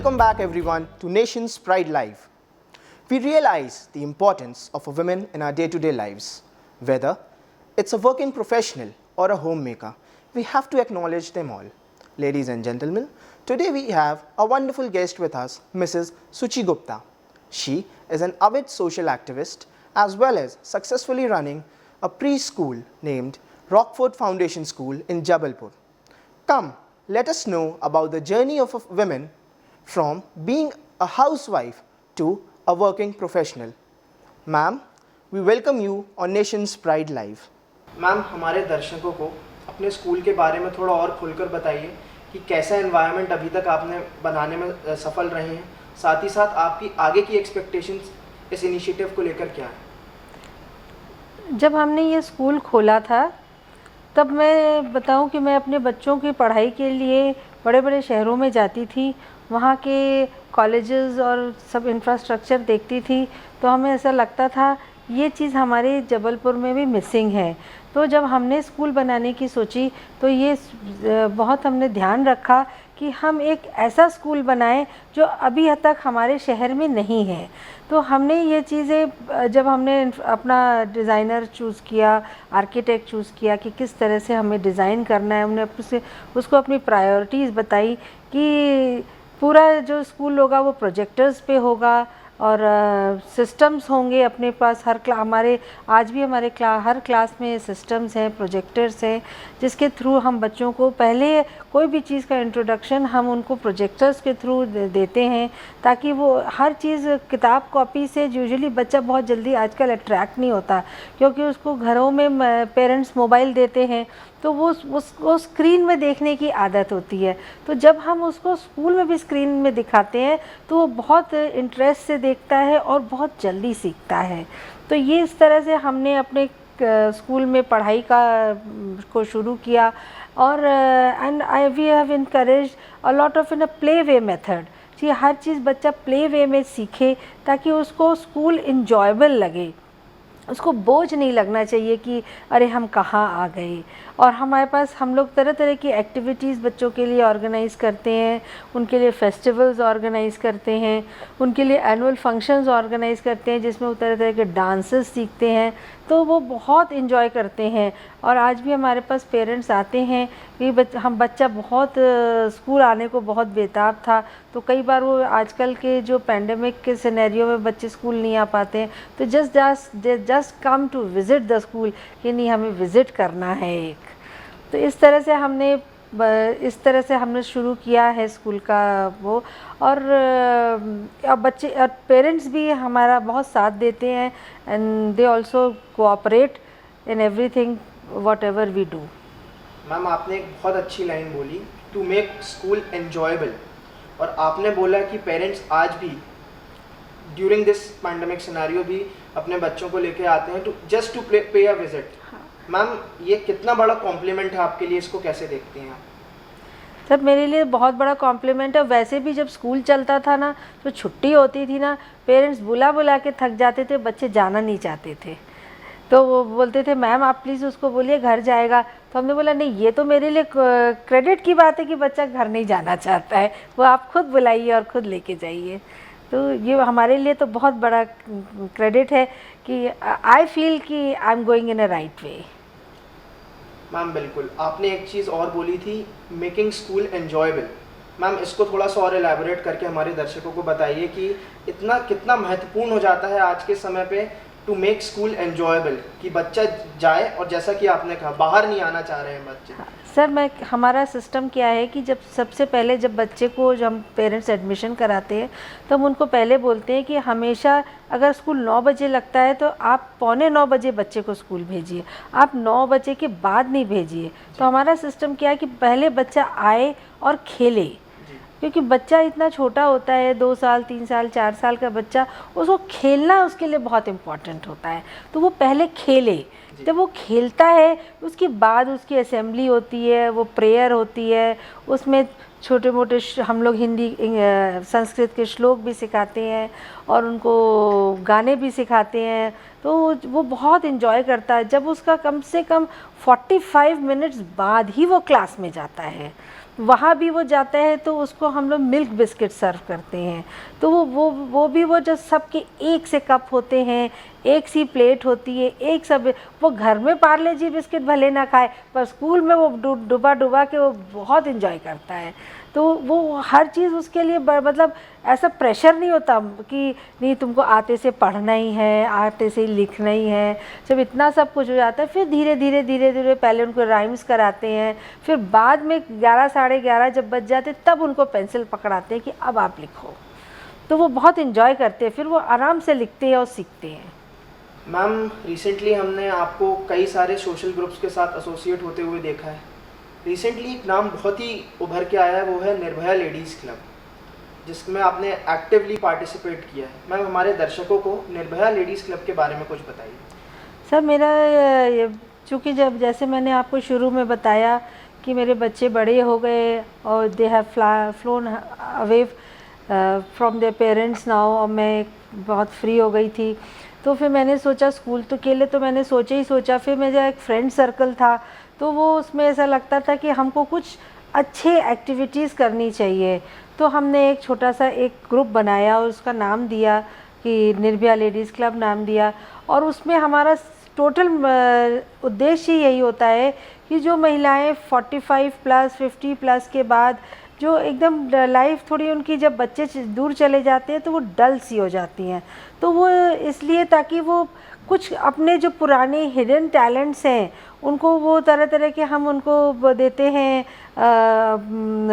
Welcome back everyone to Nation's Pride Live. We realize the importance of a woman in our day-to-day lives. Whether it's a working professional or a homemaker, we have to acknowledge them all. Ladies and gentlemen, today we have a wonderful guest with us, Mrs. Suchi Gupta. She is an avid social activist as well as successfully running a preschool named Rockford Foundation School in Jabalpur. Come, let us know about the journey of a woman from being a housewife to a working professional. Ma'am, we welcome you on Nation's Pride Live. Ma'am, हमारे दर्शकों को अपने school के बारे में थोड़ा और खुलकर बताइए कि कैसा एनवायरनमेंट अभी तक आपने बनाने में सफल रहे हैं, साथ ही साथ आपकी आगे की एक्सपेक्टेशंस इस इनिशिएटिव को लेकर क्या है? जब हमने ये स्कूल खोला था तब मैं बताऊं कि मैं अपने बच्चों की पढ़ाई के लिए बड़े बड़े शहरों में जाती थी, वहाँ के कॉलेजेस और सब इंफ्रास्ट्रक्चर देखती थी, तो हमें ऐसा लगता था ये चीज़ हमारे जबलपुर में भी मिसिंग है। तो जब हमने स्कूल बनाने की सोची तो ये बहुत हमने ध्यान रखा कि हम एक ऐसा स्कूल बनाएं जो अभी तक हमारे शहर में नहीं है। तो हमने ये चीज़ें जब हमने अपना डिज़ाइनर चूज़ किया, आर्किटेक्ट चूज़ किया कि किस तरह से हमें डिज़ाइन करना है, हमने उसको अपनी प्रायोरिटीज़ बताई कि पूरा जो स्कूल होगा वो प्रोजेक्टर्स पे होगा और सिस्टम्स होंगे अपने पास। हमारे आज भी हमारे हर क्लास में सिस्टम्स हैं, प्रोजेक्टर्स हैं, जिसके थ्रू हम बच्चों को पहले कोई भी चीज़ का इंट्रोडक्शन हम उनको प्रोजेक्टर्स के थ्रू देते हैं, ताकि वो हर चीज़ किताब कॉपी से यूजुअली बच्चा बहुत जल्दी आजकल अट्रैक्ट नहीं होता, क्योंकि उसको घरों में पेरेंट्स मोबाइल देते हैं तो वो स्क्रीन में देखने की आदत होती है। तो जब हम उसको स्कूल में भी स्क्रीन में दिखाते हैं तो वो बहुत इंटरेस्ट से देखता है और बहुत जल्दी सीखता है। तो ये इस तरह से हमने अपने स्कूल में पढ़ाई को शुरू किया और we have encouraged a lot of in a play way method कि हर चीज़ बच्चा प्ले वे में सीखे ताकि उसको स्कूल इंजॉयबल लगे, उसको बोझ नहीं लगना चाहिए कि अरे हम कहाँ आ गए। और हमारे पास हम लोग तरह तरह की एक्टिविटीज़ बच्चों के लिए ऑर्गेनाइज़ करते हैं, उनके लिए फेस्टिवल्स ऑर्गेनाइज़ करते हैं, उनके लिए एनुअल फंक्शंस ऑर्गेनाइज़ करते हैं जिसमें वो तरह तरह के डांसेस सीखते हैं, तो वो बहुत इन्जॉय करते हैं। और आज भी हमारे पास पेरेंट्स आते हैं कि बच्चा बहुत स्कूल आने को बहुत बेताब था, तो कई बार वो आजकल के जो पैंडेमिक के सिनेरियो में बच्चे स्कूल नहीं आ पाते हैं, तो just come to visit the school कि नहीं हमें विज़िट करना है एक। तो इस तरह से हमने शुरू किया है स्कूल का वो। और अब बच्चे और पेरेंट्स भी हमारा बहुत साथ देते हैं and they also cooperate in everything whatever we do. Ma'am, आपने एक बहुत अच्छी लाइन बोली, टू मेक स्कूल एन्जॉयबल, और आपने बोला कि पेरेंट्स आज भी ड्यूरिंग दिस पैंडेमिक सिनेरियो भी अपने बच्चों को लेके आते हैं टू पे अ विजिट। मैम, ये कितना बड़ा कॉम्प्लीमेंट है आपके लिए, इसको कैसे देखती हैं आप? सर, मेरे लिए बहुत बड़ा कॉम्प्लीमेंट है। वैसे भी जब स्कूल चलता था ना तो छुट्टी होती थी ना, पेरेंट्स बुला के थक जाते थे, बच्चे जाना नहीं चाहते थे, तो वो बोलते थे मैम आप प्लीज़ उसको बोलिए घर जाएगा। तो हमने बोला नहीं, ये तो मेरे लिए क्रेडिट की बात है कि बच्चा घर नहीं जाना चाहता है, वो आप खुद बुलाइए और ख़ुद लेके जाइए। तो ये हमारे लिए तो बहुत बड़ा क्रेडिट है कि आई फील कि I am going in a right way. Ma'am बिल्कुल, आपने एक चीज़ और बोली थी, मेकिंग स्कूल एन्जॉयबल। मैम, इसको थोड़ा सा और एलैबोरेट करके हमारे दर्शकों को बताइए कि कितना महत्वपूर्ण हो जाता है आज के समय पे टू मेक स्कूल एन्जॉयबल, कि बच्चा जाए और जैसा कि आपने कहा बाहर नहीं आना चाह रहे हैं बच्चे। सर, हमारा सिस्टम क्या है कि सबसे पहले जब बच्चे को जब हम पेरेंट्स एडमिशन कराते हैं तो हम उनको पहले बोलते हैं कि हमेशा अगर स्कूल 9 बजे लगता है तो आप 8:45 बजे बच्चे को स्कूल भेजिए, आप 9 बजे के बाद नहीं भेजिए। तो हमारा सिस्टम क्या है कि पहले बच्चा आए और खेले, क्योंकि बच्चा इतना छोटा होता है, 2 साल 3 साल 4 साल का बच्चा, उसको खेलना उसके लिए बहुत इम्पॉर्टेंट होता है। तो वो पहले खेले, जब वो खेलता है उसके बाद उसकी असेंबली होती है, वो प्रेयर होती है, उसमें छोटे मोटे हम लोग हिंदी संस्कृत के श्लोक भी सिखाते हैं और उनको गाने भी सिखाते हैं, तो वो बहुत इन्जॉय करता है। जब उसका कम से कम 45 मिनट्स बाद ही वो क्लास में जाता है, वहाँ भी वो जाता है तो उसको हम लोग मिल्क बिस्किट सर्व करते हैं। तो वो भी वो जो सबके एक से कप होते हैं, एक सी प्लेट होती है, एक सब, वो घर में पार्ले जी बिस्किट भले ना खाए पर स्कूल में वो डुबा डुबा के वो बहुत इंजॉय करता है। तो वो हर चीज़ उसके लिए मतलब ऐसा प्रेशर नहीं होता कि नहीं तुमको आते से पढ़ना ही है, आते से लिखना ही है। जब इतना सब कुछ हो जाता है फिर धीरे धीरे पहले उनको राइम्स कराते हैं, फिर बाद में 11 साढ़े 11 जब बज जाते तब उनको पेंसिल पकड़ाते हैं कि अब आप लिखो। तो वो बहुत इन्जॉय करते हैं, फिर वो आराम से लिखते हैं और सीखते हैं। मैम, रिसेंटली हमने आपको कई सारे सोशल ग्रुप्स के साथ एसोसिएट होते हुए देखा है। रिसेंटली एक नाम बहुत ही उभर के आया है, वो है निर्भया लेडीज़ क्लब, जिसमें आपने एक्टिवली पार्टिसिपेट किया है। मैम, हमारे दर्शकों को निर्भया लेडीज़ क्लब के बारे में कुछ बताइए। सर मेरा चूँकि जब जैसे मैंने आपको शुरू में बताया कि मेरे बच्चे बड़े हो गए और they have phloem away from their parents now, और मैं बहुत फ्री हो गई थी। तो फिर मैंने सोचा स्कूल तो के लिए तो मैंने सोचा। फिर मेरा एक फ्रेंड सर्कल था, तो वो उसमें ऐसा लगता था कि हमको कुछ अच्छे एक्टिविटीज़ करनी चाहिए। तो हमने एक छोटा सा एक ग्रुप बनाया और उसका नाम दिया कि निर्भया लेडीज़ क्लब नाम दिया। और उसमें हमारा टोटल उद्देश्य यही होता है कि जो महिलाएं 45 प्लस 50 प्लस के बाद जो एकदम लाइफ थोड़ी उनकी, जब बच्चे दूर चले जाते हैं तो वो डल सी हो जाती हैं, तो वो इसलिए ताकि वो कुछ अपने जो पुराने हिडन टैलेंट्स हैं उनको वो तरह तरह के हम उनको देते हैं,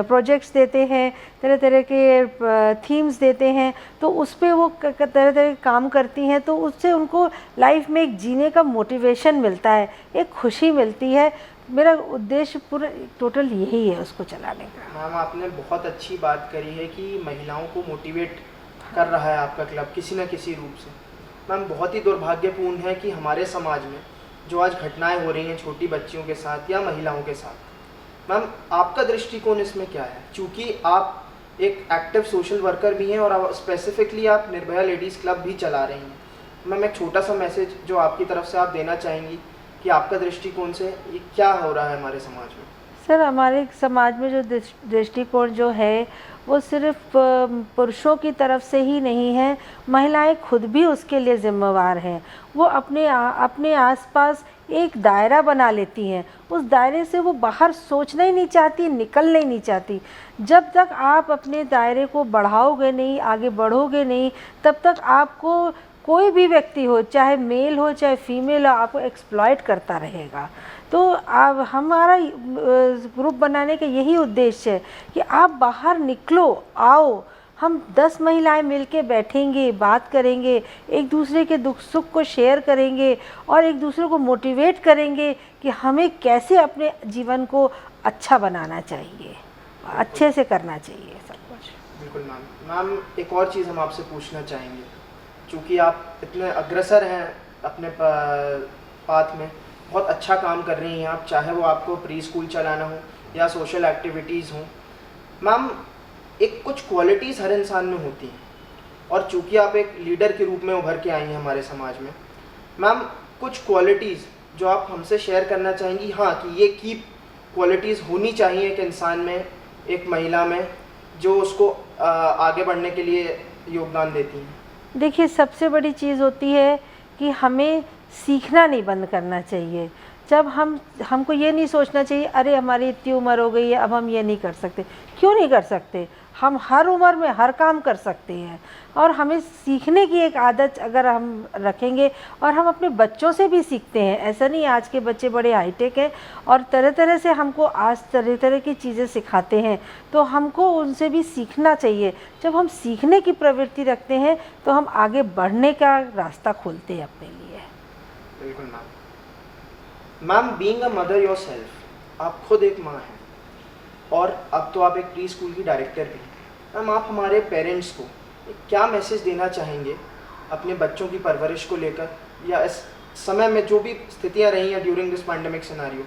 प्रोजेक्ट्स देते हैं, तरह तरह के थीम्स देते हैं। तो उस पर वो तरह तरह के काम करती हैं, तो उससे उनको लाइफ में एक जीने का मोटिवेशन मिलता है, एक खुशी मिलती है। मेरा उद्देश्य पूरा टोटल यही है उसको चलाने का। मैम, आपने बहुत अच्छी बात करी है कि महिलाओं को मोटिवेट कर रहा है आपका क्लब किसी न किसी रूप से। मैम, बहुत ही दुर्भाग्यपूर्ण है कि हमारे समाज में जो आज घटनाएं हो रही हैं छोटी बच्चियों के साथ या महिलाओं के साथ, मैम आपका दृष्टिकोण इसमें क्या है? चूँकि आप एक एक्टिव सोशल वर्कर भी हैं और स्पेसिफिकली आप निर्भया लेडीज़ क्लब भी चला रही हैं। मैम, एक छोटा सा मैसेज जो आपकी तरफ से आप देना चाहेंगी कि आपका दृष्टिकोण से ये क्या हो रहा है हमारे समाज में? सर हमारे समाज में जो दृष्टिकोण जो है वो सिर्फ पुरुषों की तरफ से ही नहीं है, महिलाएं खुद भी उसके लिए जिम्मेवार हैं। वो अपने आसपास एक दायरा बना लेती हैं, उस दायरे से वो बाहर सोचना ही नहीं चाहती, निकलना ही नहीं चाहती। जब तक आप अपने दायरे को बढ़ाओगे नहीं, आगे बढ़ोगे नहीं, तब तक आपको कोई भी व्यक्ति हो, चाहे मेल हो चाहे फीमेल हो, आपको एक्सप्लॉइट करता रहेगा। तो अब हमारा ग्रुप बनाने का यही उद्देश्य है कि आप बाहर निकलो, आओ, हम 10 महिलाएं मिलके बैठेंगे, बात करेंगे, एक दूसरे के दुख सुख को शेयर करेंगे और एक दूसरे को मोटिवेट करेंगे कि हमें कैसे अपने जीवन को अच्छा बनाना चाहिए, अच्छे से करना चाहिए सब कुछ। बिल्कुल मैम। मैम, एक और चीज़ हम आपसे पूछना चाहेंगे, चूँकि आप इतने अग्रसर हैं अपने पाथ में, बहुत अच्छा काम कर रही हैं आप, चाहे वो आपको प्री स्कूल चलाना हो या सोशल एक्टिविटीज़ हों। मैम, एक कुछ क्वालिटीज़ हर इंसान में होती हैं और चूँकि आप एक लीडर के रूप में उभर के आई हैं हमारे समाज में, मैम कुछ क्वालिटीज़ जो आप हमसे शेयर करना चाहेंगी, हाँ, कि ये की क्वालिटीज़ होनी चाहिए एक इंसान में, एक महिला में, जो उसको आगे बढ़ने के लिए योगदान देती हैं? देखिए, सबसे बड़ी चीज़ होती है कि हमें सीखना नहीं बंद करना चाहिए। जब हमको ये नहीं सोचना चाहिए अरे हमारी इतनी उम्र हो गई है अब हम ये नहीं कर सकते। क्यों नहीं कर सकते? हम हर उम्र में हर काम कर सकते हैं। और हमें सीखने की एक आदत अगर हम रखेंगे, और हम अपने बच्चों से भी सीखते हैं, ऐसा नहीं आज के बच्चे बड़े हाईटेक हैं और तरह तरह से हमको आज तरह तरह की चीज़ें सिखाते हैं, तो हमको उनसे भी सीखना चाहिए। जब हम सीखने की प्रवृत्ति रखते हैं तो हम आगे बढ़ने का रास्ता खोलते हैं अपने लिए। बिल्कुल ma'am. Ma'am, being a mother yourself, आप खुद एक माँ हैं और अब तो आप एक प्री स्कूल की डायरेक्टर भी हैं। मैम, आप हमारे पेरेंट्स को क्या मैसेज देना चाहेंगे अपने बच्चों की परवरिश को लेकर, या इस समय में जो भी स्थितियाँ रही हैं ड्यूरिंग दिस पैंडेमिक सिनेरियो,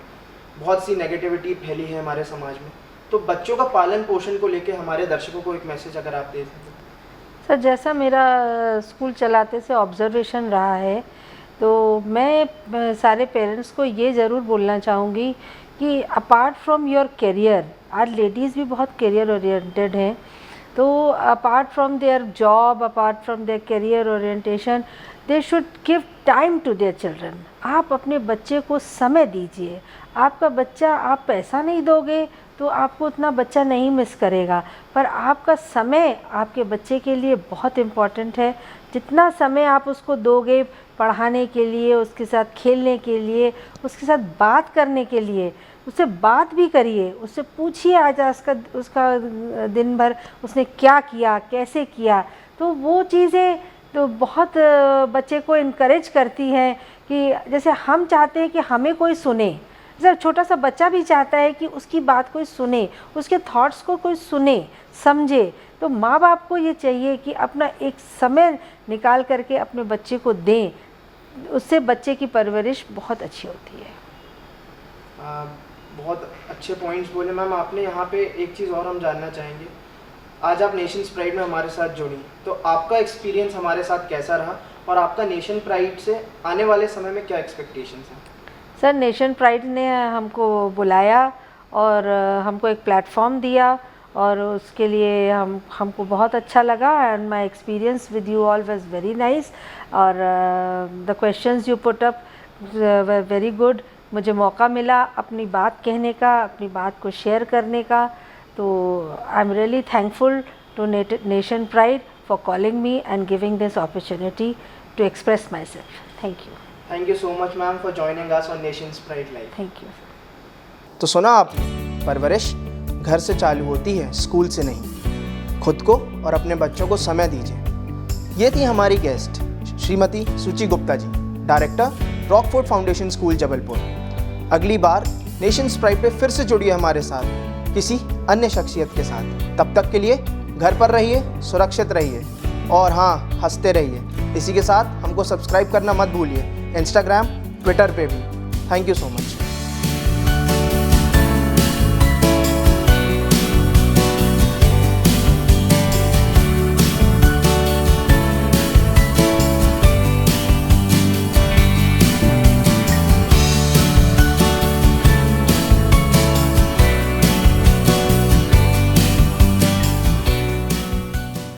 बहुत सी नेगेटिविटी फैली है हमारे समाज में, तो बच्चों का पालन पोषण को लेकर हमारे दर्शकों को एक मैसेज अगर आप दे दें? सर, जैसा मेरा स्कूल चलाते से ऑब्जर्वेशन रहा है, तो मैं सारे पेरेंट्स को ये ज़रूर बोलना चाहूँगी कि अपार्ट फ्रॉम योर करियर, आज लेडीज़ भी बहुत करियर ओरिएंटेड हैं, तो apart from their job, apart from their career orientation, they should give time to their children. आप अपने बच्चे को समय दीजिए। आपका बच्चा, आप पैसा नहीं दोगे तो आपको उतना बच्चा नहीं मिस करेगा, पर आपका समय आपके बच्चे के लिए बहुत इम्पॉर्टेंट है। जितना समय आप उसको दोगे पढ़ाने के लिए, उसके साथ खेलने के लिए, उसके साथ बात करने के लिए, उससे बात भी करिए, उससे पूछिए आज उसका दिन भर उसने क्या किया, कैसे किया। तो वो चीज़ें तो बहुत बच्चे को इनकरेज करती हैं कि जैसे हम चाहते हैं कि हमें कोई सुने, जैसे छोटा सा बच्चा भी चाहता है कि उसकी बात कोई सुने, उसके थॉट्स को कोई सुने, समझे। तो माँ बाप को ये चाहिए कि अपना एक समय निकाल करके अपने बच्चे को दें, उससे बच्चे की परवरिश बहुत अच्छी होती है। बहुत अच्छे पॉइंट्स बोले मैम आपने। यहाँ पे एक चीज़ और हम जानना चाहेंगे, आज आप नेशंस प्राइड में हमारे साथ जुड़ी, तो आपका एक्सपीरियंस हमारे साथ कैसा रहा और आपका नेशन प्राइड से आने वाले समय में क्या एक्सपेक्टेशंस हैं? सर, नेशन प्राइड ने हमको बुलाया और हमको एक प्लेटफॉर्म दिया और उसके लिए हमको बहुत अच्छा लगा and my experience with you all was very nice और the questions you put up were very good. मुझे मौका मिला अपनी बात कहने का, अपनी बात को शेयर करने का, तो I am really thankful to Nation Pride for calling me and giving this opportunity to express myself. Thank you. Thank you so much ma'am for joining us on Nation's Pride live. Thank you. तो सुना आपने, परवरिश घर से चालू होती है, school से नहीं। खुद को और अपने बच्चों को समय दीजिए। ये थी हमारी guest Shrimati Suchi Gupta ji, director Rockfort foundation school Jabalpur. अगली बार नेशंस प्राइड पे फिर से जुड़िए हमारे साथ किसी अन्य शख्सियत के साथ। तब तक के लिए घर पर रहिए, सुरक्षित रहिए और हाँ, हंसते रहिए। इसी के साथ हमको सब्सक्राइब करना मत भूलिए, इंस्टाग्राम, ट्विटर पे भी। Thank you so much.